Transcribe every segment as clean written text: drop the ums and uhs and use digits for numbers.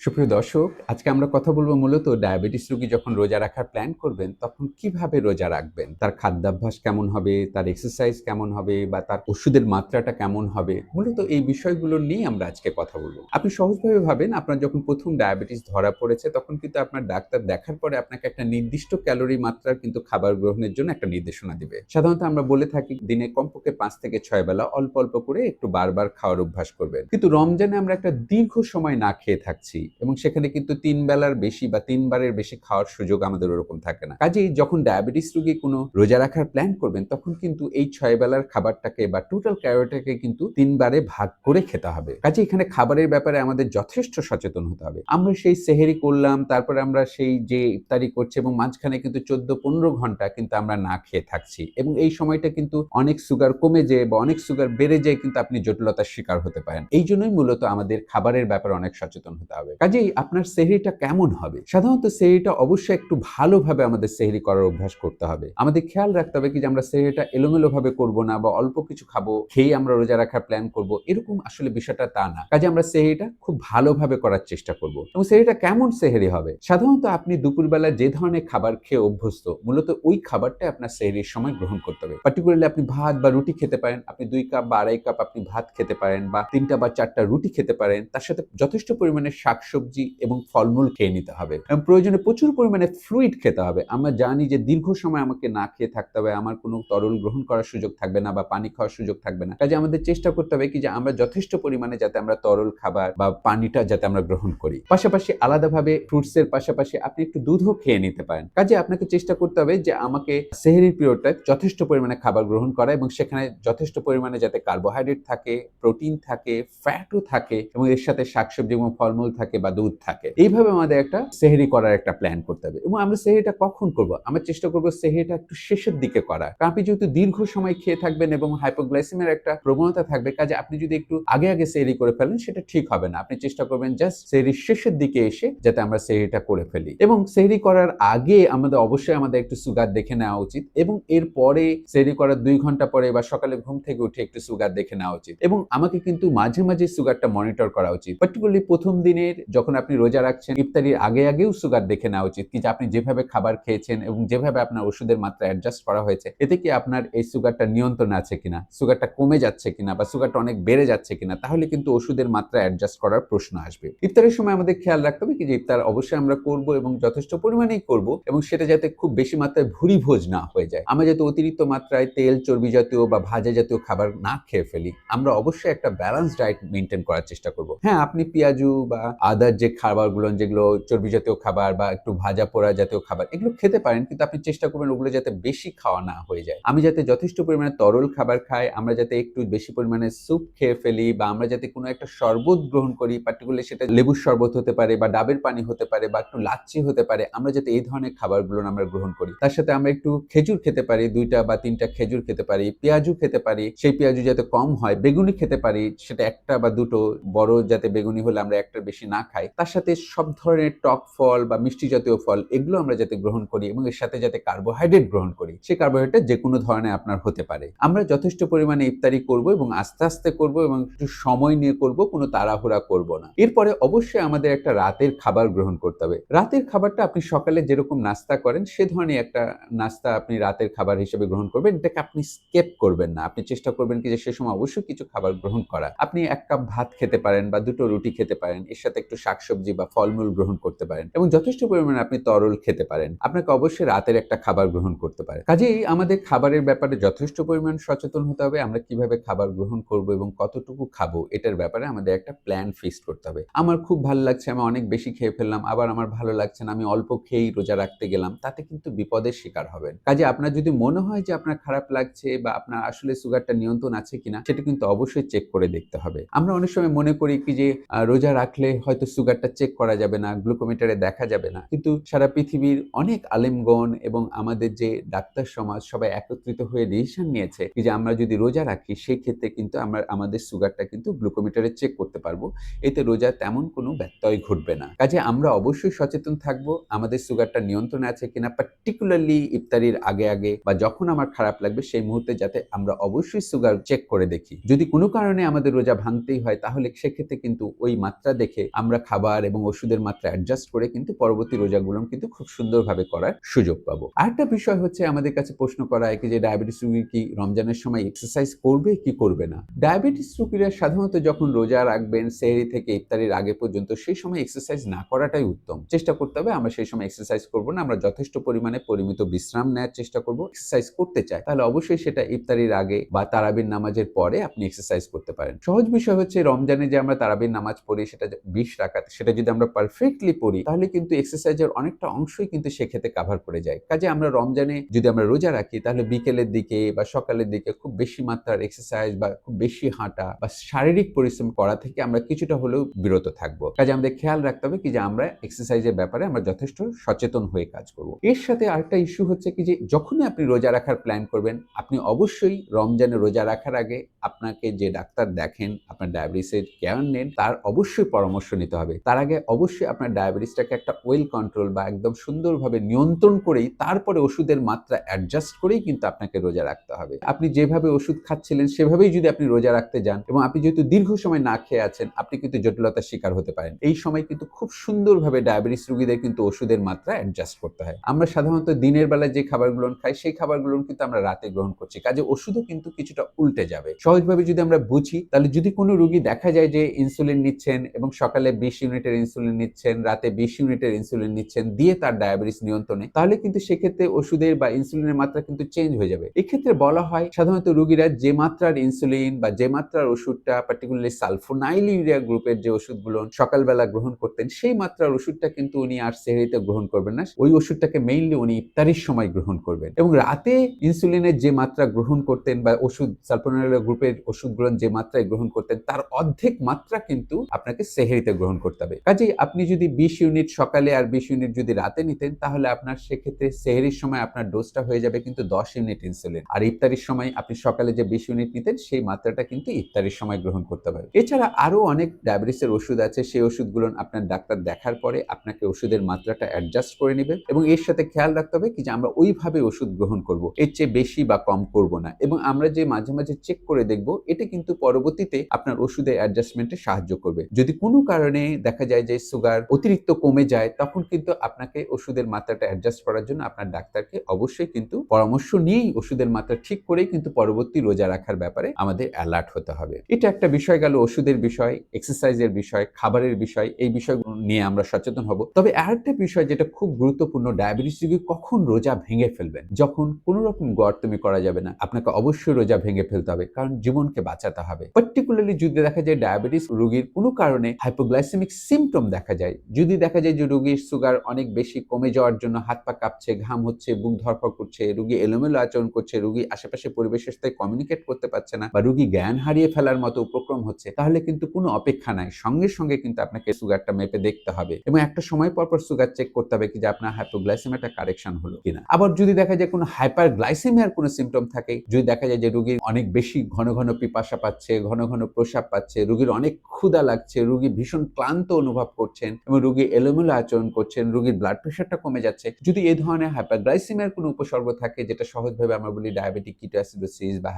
সুপ্রিয় দর্শক, আজকে আমরা কথা বলব মূলত ডায়াবেটিস রোগী যখন রোজা রাখার প্ল্যান করবেন, তখন কিভাবে রোজা রাখবেন? তার খাদ্যাভ্যাস কেমন হবে? তার এক্সারসাইজ কেমন হবে? বা তার ওষুধের মাত্রাটা কেমন হবে? মূলত এই বিষয়গুলো নিয়ে আমরা আজকে কথা বলব। আপনি সহজভাবে ভাবেন, আপনার যখন ১ম ডায়াবেটিস ধরা পড়েছে, তখন কিন্তু আপনার ডাক্তার দেখার পরে আপনাকে একটা নির্দিষ্ট ক্যালোরি মাত্রার কিন্তু খাবার গ্রহণের জন্য একটা নির্দেশনা দিবে। সাধারণত আমরা বলে থাকি দিনে কমপক্ষে ৫ থেকে ৬ বেলা অল্প, অল্প করে একটু বারবার খাওয়ার অভ্যাস করবেন। কিন্তু রমজানে আমরা একটা দীর্ঘ সময় না খেয়ে থাকছি এবং সেখানে কিন্তু ৩ বেলার বেশি বা ৩ বারের বেশি খাওয়ার সুযোগ আমাদের ওরকম থাকে না। কাজেই যখন ডায়াবেটিস রোগী কোনো রোজা রাখার প্ল্যান করবেন, তখন কিন্তু এই ৬ বেলার খাবারটাকে বা টোটাল ক্যালোরিটাকে কিন্তু ৩ বারে ভাগ করে খেতে হবে। কাজেই এখানে খাবারের ব্যাপারে আমাদের যথেষ্ট সচেতন হতে হবে। আমরা সেই সেহরি করলাম, তারপরে আমরা সেই যে ইফতারি করছি এবং মাঝখানে কিন্তু ১৪-১৫ ঘন্টা কিন্তু আমরা না খেয়ে থাকছি এবং এই সময়টা কিন্তু অনেক সুগার কমে যেয়ে বা অনেক সুগার বেড়ে যেয়ে কিন্তু আপনি জটিলতার শিকার হতে পারেন। এইজন্যই মূলত আমাদের খাবারের ব্যাপারে অনেক সচেতন হতে হবে। কাজেই আপনার সেহরিটা কেমন হবে? সাধারণত সেহরিটা অবশ্যই একটু ভালোভাবে আমাদের সেহরি করার অভ্যাস করতে হবে। আমাদের খেয়াল রাখতে হবে কি যে আমরা সেহরিটা এলোমেলোভাবে করব না বা অল্প কিছু খাবো, খেয়েই আমরা রোজা রাখার প্ল্যান করব। এরকম আসলে বিষয়টা তা না। কাজেই আমরা সেহরিটা খুব ভালোভাবে করার চেষ্টা করব। এবং সেহরিটা কেমন সেহরি হবে? সাধারণত আপনি দুপুরবেলা যে ধরনের খাবার খেয়ে অভ্যস্ত, মূলত ওই খাবারটাই আপনার সেহরির সময় গ্রহণ করতে হবে। পার্টিকুলারলি আপনি ভাত বা রুটি খেতে পারেন। আপনি ২ কাপ বা ২.৫ কাপ আপনি ভাত খেতে পারেন বা ৩ টা বা ৪ টা রুটি খেতে পারেন। তার সাথে যথেষ্ট পরিমাণে শাকসবজি এবং ফলমূল খেয়ে নিতে হবে। এবং প্রয়োজনে প্রচুর পরিমাণে ফ্লুইড খেতে হবে। আমরা জানি যে দীর্ঘ সময় আমাকে না খেয়ে থাকতে হবে। আমার কোনো তরল গ্রহণ করার সুযোগ থাকবে না বা পানি খাওয়ার সুযোগ থাকবে না। কাজেই আমাদের চেষ্টা করতে হবে কি যে আমরা যথেষ্ট পরিমাণে যাতে আমরা তরল খাবার বা পানিটা যাতে আমরা গ্রহণ করি। পাশাপাশি আলাদাভাবে ফ্রুটস এর পাশাপাশি আপনি একটু দুধও খেয়ে নিতে পারেন। কাজেই আপনাকে চেষ্টা করতে হবে যে আমাকে সেহরির পিরিয়ডটায় যথেষ্ট পরিমাণে খাবার গ্রহণ করা এবং সেখানে যথেষ্ট পরিমাণে যাতে কার্বোহাইড্রেট থাকে, প্রোটিন থাকে, ফ্যাটও থাকে এবং এর সাথে শাকসবজি এবং ফলমূল থাকে বা দুধ থাকে। এইভাবে আমাদের একটা সেহরি করার একটা প্ল্যান করতে হবে। এবং আমরা সেহরিটা কখন করব? আমরা চেষ্টা করব সেহরিটা একটু শেষের দিকে করার। কারণ আপনি যেহেতু দীর্ঘ সময় খেয়ে থাকবেন এবং হাইপোগ্লাইসেমিয়ার একটা প্রবণতা থাকবে, কাজে আপনি যদি একটু আগে, আগে সেহরি করে ফেলেন সেটা ঠিক হবে না। আপনি চেষ্টা করবেন জাস্ট সেহরির শেষের দিকে এসে যাতে আমরা সেহরিটা করে ফেলি। এবং সেহরি করার আগে অবশ্যই আমাদের একটু সুগার দেখে নেওয়া উচিত এবং এরপরে সেহরি করার ২ ঘন্টা পরে বা সকালে ঘুম থেকে উঠে একটু সুগার দেখে নেওয়া উচিত। এবং আমাকে কিন্তু মাঝে, মাঝে সুগারটা মনিটর করা উচিত। পার্টিকুলারলি ১ম দিনের যখন আপনি রোজা রাখছেন, ইফতারির আগে, আগেও সুগার দেখে নেওয়া উচিত কি যে আপনি যেভাবে খাবার খেয়েছেন এবং যেভাবে আপনার ওষুধের মাত্রা অ্যাডজাস্ট করা হয়েছে, এতে কি আপনার এই সুগারটা নিয়ন্ত্রণে আছে কিনা? সুগারটা কমে যাচ্ছে কিনা বা সুগারটা অনেক বেড়ে যাচ্ছে কিনা? তাহলে কিন্তু ওষুধের মাত্রা অ্যাডজাস্ট করার প্রশ্ন আসবে। ইফতারের সময় আমাদের খেয়াল রাখতে হবে কি যে ইফতার অবশ্যই আমরা করব এবং যথেষ্ট পরিমাণেই করব এবং সেটা যাতে খুব বেশি মাত্রায় ভুরি ভোজ না হয়ে যায়। আমরা যাতে অতিরিক্ত মাত্রায় তেল, চর্বি জাতীয় বা ভাজা জাতীয় খাবার না খেয়ে ফেলি। আমরা অবশ্যই একটা ব্যালেন্স ডায়েট মেইনটেইন করার চেষ্টা করব। হ্যাঁ, আপনি পেঁয়াজু বা আদার যে খাবারগুলো যেগুলো চর্বি জাতীয় খাবার বা একটু ভাজা পোড়া জাতীয় খাবার এগুলো খেতে পারেন, কিন্তু আপনি চেষ্টা করবেন ওগুলো যাতে বেশি খাওয়া না হয়ে যায়। আমি যাতে যথেষ্ট পরিমাণে তরল খাবার খাই, আমরা যাতে একটু বেশি পরিমাণে স্যুপ খেয়ে ফেলি বা আমরা যাতে কোনো একটা শরবত গ্রহণ করি, পার্টিকুলারলি সেটা লেবুর শরবত হতে পারে বা ডাবের পানি হতে পারে বা একটু লাচ্ছি হতে পারে। আমরা যাতে এই ধরনের খাবারগুলো আমরা গ্রহণ করি। তার সাথে আমরা একটু খেজুর খেতে পারি, ২ টা বা ৩ টা খেজুর খেতে পারি, পেঁয়াজু খেতে পারি। সেই পেঁয়াজু যাতে কম হয়, বেগুনি খেতে পারি, সেটা ১ টা বা ২ টো, বড় যাতে বেগুনি হলে আমরা ১ টার বেশি না খাই। তার সাথে সব ধরনের টক ফল বা মিষ্টি জাতীয় ফল এগুলো আমরা যাতে গ্রহণ করি এবং এর সাথে যাতে কার্বোহাইড্রেট গ্রহণ করি। সেই কার্বোহাইড্রেট যেকোনো ধরনের আপনার হতে পারে। আমরা যথেষ্ট পরিমাণে ইফতারি করব এবং আস্তে, আস্তে করব এবং একটু সময় নিয়ে করব, কোনো তাড়াহুড়া করব না। এরপরে অবশ্যই আমাদের একটা রাতের খাবার গ্রহণ করতে হবে। রাতের খাবারটা আপনি সকালে যেরকম নাস্তা করেন সে ধরনের একটা নাস্তা আপনি রাতের খাবার হিসেবে গ্রহণ করবেন। এটাকে আপনি স্কিপ করবেন না। আপনি চেষ্টা করবেন কি যে সে সময় অবশ্যই কিছু খাবার গ্রহণ করা। আপনি ১ কাপ ভাত খেতে পারেন বা ২ টো রুটি খেতে পারেন। এর সাথে একটু শাকসবজি বা ফলমূল গ্রহণ করতে পারেন এবং যথেষ্ট পরিমাণে আপনি তরল খেতে পারেন। আপনাকে অবশ্যই রাতের একটা খাবার গ্রহণ করতে পারেন। কাজেই আমাদের খাবারের ব্যাপারে যথেষ্ট পরিমাণ সচেতন হতে হবে। আমরা কিভাবে খাবার গ্রহণ করব এবং কতটুকু খাবো এটার ব্যাপারে আমাদের একটা প্ল্যান ফিক্সড করতে হবে। আমার খুব ভালো লাগছে, আমি অনেক বেশি খেয়ে ফেললাম, আবার আমার ভালো লাগছে না, আমি অল্প খেয়েই রোজা রাখতে গেলাম, তাতে কিন্তু বিপদের শিকার হবেন। কাজেই আপনার যদি মনে হয় যে আপনার খারাপ লাগছে বা আপনার আসলে সুগারটা নিয়ন্ত্রণ আছে কিনা সেটা কিন্তু অবশ্যই চেক করে দেখতে হবে। আমরা অনেক সময় মনে করি কি যে রোজা রাখলে হয়তো সুগারটা চেক করা যাবে না, গ্লুকোমিটারে দেখা যাবে না। কিন্তু সারা পৃথিবীর অনেক আলেমগণ এবং আমাদের যে ডাক্তার সমাজ সবাই একত্রিত হয়ে ডিসিশন নিয়েছে কি যে আমরা যদি রোজা রাখি সেই ক্ষেত্রে কিন্তু আমরা আমাদের সুগারটা কিন্তু গ্লুকোমিটারে চেক করতে পারবো। এতে রোজার তেমন কোনো ব্যত্যয় ঘটবে না। কাজেই আমরা অবশ্যই সচেতন থাকবো আমাদের সুগারটা নিয়ন্ত্রণে আছে কিনা, পার্টিকুলারলি ইফতারির আগে, আগে বা যখন আমার খারাপ লাগবে সেই মুহূর্তে যাতে আমরা অবশ্যই সুগার চেক করে দেখি। যদি কোনো কারণে আমাদের রোজা ভাঙতেই হয় তাহলে সেক্ষেত্রে কিন্তু ওই মাত্রা দেখে আমরা আমরা খাবার এবং ওষুধের মাত্রা অ্যাডজাস্ট করে কিন্তু পরবর্তী রোজাগুলো কিন্তু খুব সুন্দরভাবে করার সুযোগ পাবো। আরেকটা বিষয় হচ্ছে আমাদের কাছে প্রশ্ন করা হয় যে ডায়াবেটিস রোগী কি রমজানের সময় এক্সারসাইজ করবে কি করবে না? ডায়াবেটিস রোগীরা সাধারণত যখন রোজা রাখবেন সেহরি থেকে ইফতারির আগে পর্যন্ত সেই সময় এক্সারসাইজ না করাটাই উত্তম। চেষ্টা করতে হবে আমরা সেই সময় এক্সারসাইজ করব না। আমরা যথেষ্ট পরিমাণে পরিমিত বিশ্রাম নেওয়ার চেষ্টা করব। এক্সারসাইজ করতে চাই তাহলে অবশ্যই সেটা ইফতারির আগে বা তারাবির নামাজের পরে আপনি এক্সারসাইজ করতে পারেন। সহজ বিষয় হচ্ছে রমজানে যে আমরা তারাবির নামাজ পড়ি সেটা 20 রাকাত সেটা যদি আমরা পারফেক্টলি পড়ি তাহলে কিন্তু এক্সারসাইজের অনেকটা অংশই কিন্তু সেক্ষেত্রে কভার করে যায়। কাজে আমরা রমজানে যদি আমরা রোজা রাখি তাহলে বিকেলের দিকে বা সকালের দিকে খুব বেশি মাত্রার এক্সারসাইজ বা খুব বেশি হাঁটা বা শারীরিক পরিশ্রম করা থেকে আমরা কিছুটা হলেও বিরত থাকবো। কাজে আমাদের খেয়াল রাখতে হবে কি যে আমরা এক্সারসাইজের ব্যাপারে আমরা যথেষ্ট সচেতন হয়ে কাজ করব। এর সাথে আরেকটা ইস্যু হচ্ছে কি যে যখনই আপনি রোজা রাখার প্ল্যান করবেন আপনি অবশ্যই রমজানে রোজা রাখার আগে আপনাকে যে ডাক্তার দেখেন আপনার ডায়াবেটিসের কেয়ার নেন তার অবশ্যই পরামর্শ নিতে হবে। তার আগে অবশ্যই আপনার ডায়াবেটিসটাকে একটা ওয়েল কন্ট্রোল বা একদম সুন্দরভাবে নিয়ন্ত্রণ করেই তারপরে ওষুধের মাত্রা অ্যাডজাস্ট করেই কিন্তু আপনাকে রোজা রাখতে হবে। আপনি যেভাবে ওষুধ খাচ্ছিলেন সেভাবেই যদি আপনি রোজা রাখতে যান এবং আপনি যেহেতু দীর্ঘ সময় না খেয়ে আছেন আপনি কিন্তু জটিলতার শিকার হতে পারেন। এই সময় কিন্তু খুব সুন্দরভাবে ডায়াবেটিস রোগীদের কিন্তু ওষুধের মাত্রা অ্যাডজাস্ট করতে হয়। আমরা সাধারণত দিনের বেলায় যে খাবারগুলো খাই সেই খাবারগুলো কিন্তু আমরা রাতে গ্রহণ করছি। কাজে ওষুধও কিন্তু কিছুটা উল্টে যাবে। সহজভাবে যদি আমরা বুঝি তাহলে যদি কোনো রোগী দেখা যায় যে ইনসুলিন নিচ্ছেন এবং সকালে 20 ইউনিটের ইনসুলিন নিচ্ছেন, রাতে 20 ইউনিটের ইনসুলিন নিচ্ছেন দিয়ে তার ডায়াবেটিস নিয়ন্ত্রণে তাহলে কিন্তু সেক্ষেত্রে ওষুধের বা ইনসুলিনের মাত্রা কিন্তু চেঞ্জ হয়ে যাবে। এক্ষেত্রে বলা হয় সাধারণত রোগীরা যে মাত্রার ইনসুলিন বা যে মাত্রার ওষুধটা পার্টিকুলারলি সালফোনাইলুরিয়া গ্রুপের যে ওষুধগুলো সকালবেলা গ্রহণ করতেন সেই মাত্রার ওষুধটা কিন্তু উনি আর সেহরিতে গ্রহণ করবেন না। ওই ওষুধটাকে মেইনলি উনি ইফতারির সময় গ্রহণ করবেন এবং রাতে ইনসুলিনের যে মাত্রা গ্রহণ করতেন বা ওষুধ সালফোনাইলুরিয়া গ্রুপের ওষুধগুলো যে মাত্রায় গ্রহণ করতেন তার অর্ধেক মাত্রা কিন্তু আপনাকে সেহরিতে গ্রহণ করতে হবে। কাজেই আপনি যদি 20 ইউনিট সকালে আর 20 ইউনিট যদি রাতে নিতেন তাহলে আপনার সেক্ষেত্রে সেহরির সময় আপনার ডোজটা হয়ে যাবে কিন্তু 10 ইউনিট ইনসুলিন আর ইফতারির সময় আপনি সকালে যে 20 ইউনিট নিতেন সেই মাত্রাটা কিন্তু ইফতারির সময় গ্রহণ করতে হবে। এছাড়া আরো অনেক ডায়াবেটিসের ওষুধ আছে সেই ওষুধগুলো আপনার ডাক্তার দেখার পরে আপনাকে ওষুধের মাত্রাটা অ্যাডজাস্ট করে নেবে এবং এর সাথে খেয়াল রাখতে হবে কি যে আমরা ওইভাবে ওষুধ গ্রহণ করব, এর চেয়ে বেশি বা কম করব না এবং আমরা যে মাঝে মাঝে চেক করে দেখব এটা কিন্তু পরবর্তীতে আপনার ওষুধের অ্যাডজাস্টমেন্টে সাহায্য করবে। যদি কোনো কারণে দেখা যায় যে সুগার অতিরিক্ত কমে যায় তখন কিন্তু আপনাকে ওষুধের মাত্রাটা অ্যাডজাস্ট করার জন্য আপনার ডাক্তারকে অবশ্যই কিন্তু পরামর্শ নিয়েই ওষুধের মাত্রা ঠিক করেই কিন্তু পরবর্তী রোজা রাখার ব্যাপারে আমাদের অ্যালার্ট হতে হবে। এটা একটা বিষয় গেল ওষুধের বিষয়, এক্সারসাইজের বিষয়, খাবারের বিষয়, এই বিষয়গুলো নিয়ে আমরা সচেতন হব। তবে আরেকটা বিষয় যেটা খুব গুরুত্বপূর্ণ ডায়াবেটিস রোগী কখন রোজা ভেঙে ফেলবেন, যখন কোনো রকম গড়তমি করা যাবে না আপনাকে অবশ্যই রোজা ভেঙে ফেলতে হবে কারণ জীবনকে বাঁচাতে হবে। পার্টিকুলারলি যদি দেখা যায় ডায়াবেটিস রোগীর কোনো কারণে হাইপোগ্লাইসেমিক সিমটম দেখা যায়, যদি দেখা যায় যে রোগীর সুগার অনেক বেশি কমে যাওয়ার জন্য হাত পা কাঁপছে, ঘাম হচ্ছে, বুক ধড়ফড় করছে, রোগী এলোমেলো আচরণ করছে, রোগী আশেপাশে পরিবেশের সাথে কমিউনিকেট করতে পারছে না বা রোগী জ্ঞান হারিয়ে ফেলার মতো উপক্রম হচ্ছে তাহলে কিন্তু কোনো অপেক্ষা নাই, সঙ্গে সঙ্গে কিন্তু আপনাকে সুগারটা মেপে দেখতে হবে এবং একটা সময় পর সুগার চেক করতে হবে কি যে আপনার হাইপোগ্লাইসেমিয়াটা কারেকশন হলো কিনা। আবার যদি দেখা যায় কোনো হাইপারগ্লাইসেমিয়ার কোনো সিমটম থাকে, যদি দেখা যায় যে রোগীর অনেক বেশি ঘন ঘন পিপাসা পাচ্ছে, ঘন ঘন প্রস্রাব পাচ্ছে, রোগীর অনেক ক্ষুধা লাগছে, রোগী ভীষণ ক্লান্ত অনুভব করছেন এবং রোগী এলোমেলো আচরণ করছেন, রোগীর ব্লাড প্রেশারটা কমে যাচ্ছে, যদি এই ধরনের হাইপারগ্লাইসেমিয়ার কোনো উপসর্গ থাকে যেটা সহজভাবে আমরা বলি ডায়াবেটিক কিটোঅ্যাসিডোসিস বা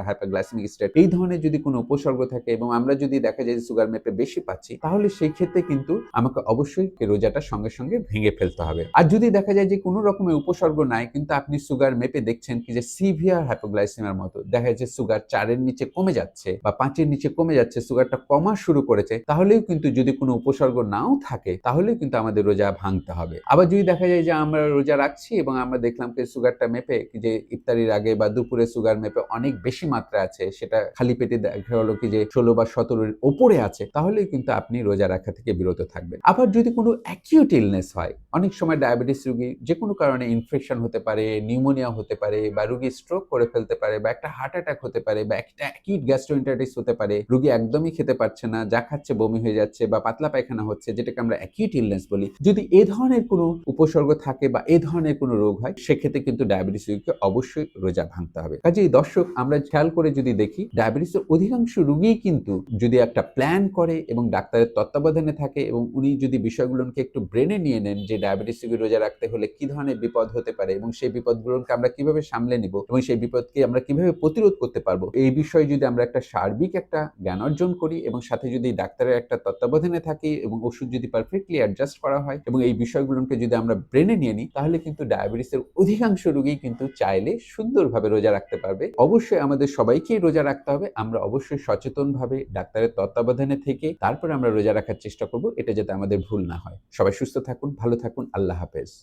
হাইপারগ্লাইসেমিক স্টেট, এই ধরনের যদি কোনো উপসর্গ থাকে এবং আমরা যদি দেখা যায় যে সুগার মেপে বেশি পাচ্ছি তাহলে সেই ক্ষেত্রে কিন্তু আমাকে অবশ্যই রোজাটা সঙ্গে সঙ্গে ভেঙে ফেলতে হবে। আর যদি দেখা যায় যে কোনো রকমের উপসর্গ নাই কিন্তু আপনি সুগার মেপে দেখছেন কি যে সিভিয়ার হাইপোগ্লাইসেমিয়ার মতো দেখা যাচ্ছে সুগার 4 এর নিচে কমে যাচ্ছে বা 5 এর নিচে কমে যাচ্ছে, সুগারটা কমা শুরু করেছে, তাহলেও কিন্তু যদি কোনো উপসর্গ নাও থাকে তাহলেও কিন্তু আমাদের রোজা ভাঙতে হবে। আবার যদি দেখা যায় যে আমরা রোজা রাখছি এবং আমরা দেখলাম যে সুগারটা মেপে যে ইফতারির আগে বা দুপুরে সুগার মেপে অনেক বেশি মাত্রা আছে, সেটা খালি পেটে দেখা হলো কি যে 16 বা 17 এর উপরে আছে, তাহলেই কিন্তু আপনি রোজা রাখা থেকে বিরত থাকবেন। আবার যদি কোনো অ্যাকিউট ইলনেস হয়, অনেক সময় ডায়াবেটিস রোগী যে কোনো কারণে ইনফেকশন হতে পারে, নিউমোনিয়া হতে পারে বা রোগী স্ট্রোক করে ফেলতে পারে বা একটা হার্ট অ্যাটাক হতে পারে বা একটা অ্যাকিউট গ্যাস্ট্রোএন্টারাইটিস হতে পারে, রোগী একদমই খেতে পারছে না, যা খাচ্ছে বমি হয়ে যাচ্ছে বা পাতলা পায়খানা হচ্ছে, যেটাকে আমরা অ্যাকিউট ইলনেস বলি। যদি এ ধরনের কোনো উপসর্গ থাকে বা এ ধরনের কোনো রোগ হয় সেক্ষেত্রে কিন্তু ডায়াবেটিস রোগীকে অবশ্যই রোজা ভাঙতে হবে। কাজেই দর্শক আমরা খেয়াল করে যদি দেখি ডায়াবেটিসের অধিকাংশ রোগীই কিন্তু যদি একটা প্ল্যান করে এবং ডাক্তারের তত্ত্বাবধানে থাকে এবং উনি যদি বিষয়গুলোকে একটু ব্রেনে নিয়ে নেন যে ডায়াবেটিস রোগী রোজা রাখতে হলে কি ধরনের বিপদ হতে পারে এবং সেই বিপদগুলোকে আমরা কিভাবে সামলে নিব এবং সেই বিপদকে আমরা কিভাবে প্রতিরোধ করতে পারবো, এই বিষয়ে যদি আমরা একটা সার্বিক একটা জ্ঞান অর্জন করি এবং সাথে যদি ডাক্তারের একটা তত্ত্বাবধানে থাকি এবং ওষুধ যদি পারফেক্টলি অ্যাডজাস্ট করা হয় এবং এই বিষয়গুলোকে যদি আমরা ব্রেনে নিয়ে নিই, তাহলে কিন্তু ডায়াবেটিসের অধিকাংশ রোগীই কিন্তু চাইলে সুন্দরভাবে রোজা রাখতে পারবে। অবশ্যই আমাদের সবাইকেই রোজা রাখতে হবে। আমরা অবশ্যই সচেতনভাবে ডাক্তারের তত্ত্বাবধানে থেকে তারপরে আমরা রোজা রাখার চেষ্টা করব। এটা যাতে আমাদের ভুল না হয়। সবাই সুস্থ থাকুন, ভালো থাকুন। আল্লাহ হাফেজ।